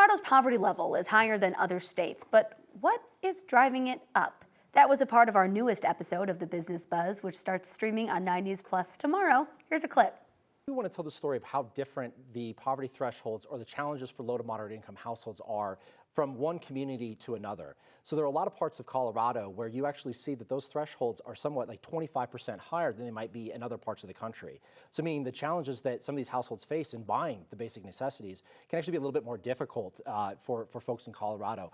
Colorado's poverty level is higher than other states, but what is driving it up? That was a part of our newest episode of the Business Buzz, which starts streaming on 90s Plus tomorrow. Here's a clip. We want to tell the story of how different the poverty thresholds or the challenges for low to moderate income households are from one community to another. So there are a lot of parts of Colorado where you actually see that those thresholds are somewhat like 25% higher than they might be in other parts of the country. So meaning the challenges that some of these households face in buying the basic necessities can actually be a little bit more difficult for folks in Colorado.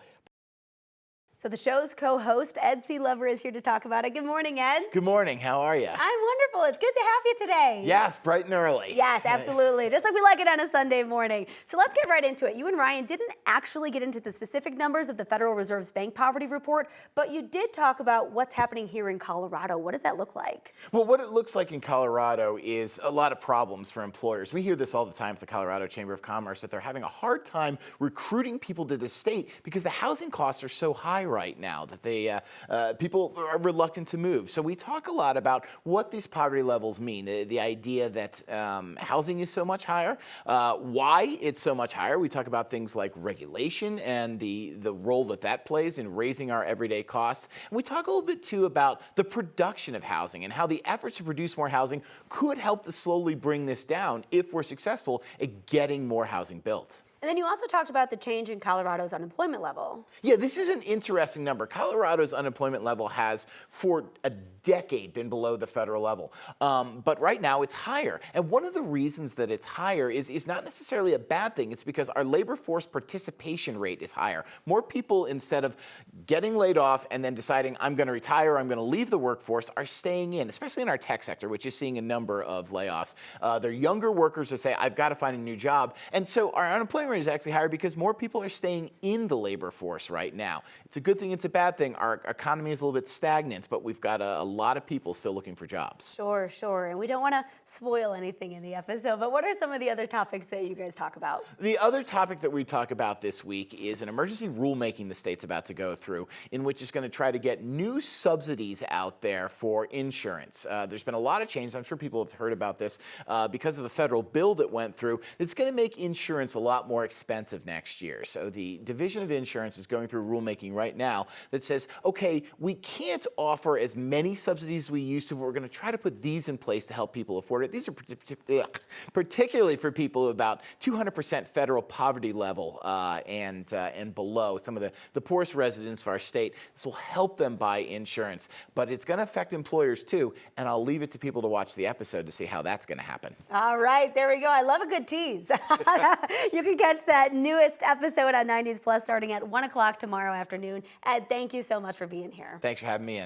So the show's co-host, Ed Sealover, is here to talk about it. Good morning, Ed. Good morning. How are you? I'm wonderful. It's good to have you today. Yes, bright and early. Yes, absolutely. Just like we like it on a Sunday morning. So let's get right into it. You and Ryan didn't actually get into the specific numbers of the Federal Reserve's Bank Poverty Report, but you did talk about what's happening here in Colorado. What does that look like? Well, what it looks like in Colorado is a lot of problems for employers. We hear this all the time at the Colorado Chamber of Commerce, that they're having a hard time recruiting people to the state because the housing costs are so high right now that people are reluctant to move. So we talk a lot about what these poverty levels mean, the idea that housing is so much higher, why it's so much higher. We talk about things like regulation and the role that plays in raising our everyday costs. And we talk a little bit too about the production of housing and how the efforts to produce more housing could help to slowly bring this down if we're successful at getting more housing built. And then you also talked about the change in Colorado's unemployment level. Yeah, this is an interesting number. Colorado's unemployment level has, for a decade, been below the federal level. But right now it's higher. And one of the reasons that it's higher is not necessarily a bad thing. It's because our labor force participation rate is higher. More people, instead of getting laid off and then deciding, I'm going to retire, I'm going to leave the workforce, are staying in, especially in our tech sector, which is seeing a number of layoffs. They're younger workers that say, I've got to find a new job. And so our unemployment rate is actually higher because more people are staying in the labor force right now. It's a good thing, it's a bad thing. Our economy is a little bit stagnant, but we've got a lot of people still looking for jobs. Sure, sure. And we don't want to spoil anything in the episode, but what are some of the other topics that you guys talk about? The other topic that we talk about this week is an emergency rulemaking the state's about to go through, in which it's going to try to get new subsidies out there for insurance. There's been a lot of change. I'm sure people have heard about this because of a federal bill that went through. It's going to make insurance a lot more expensive next year. So the Division of Insurance is going through rulemaking right now that says, okay, we can't offer as many subsidies as we used to, but we're going to try to put these in place to help people afford it. These are particularly for people about 200% federal poverty level and below, some of the poorest residents of our state. This will help them buy insurance, but it's going to affect employers too, and I'll leave it to people to watch the episode to see how that's going to happen. All right, there we go. I love a good tease. You can catch that newest episode on 90s Plus starting at 1 o'clock tomorrow afternoon. Ed, thank you so much for being here. Thanks for having me in.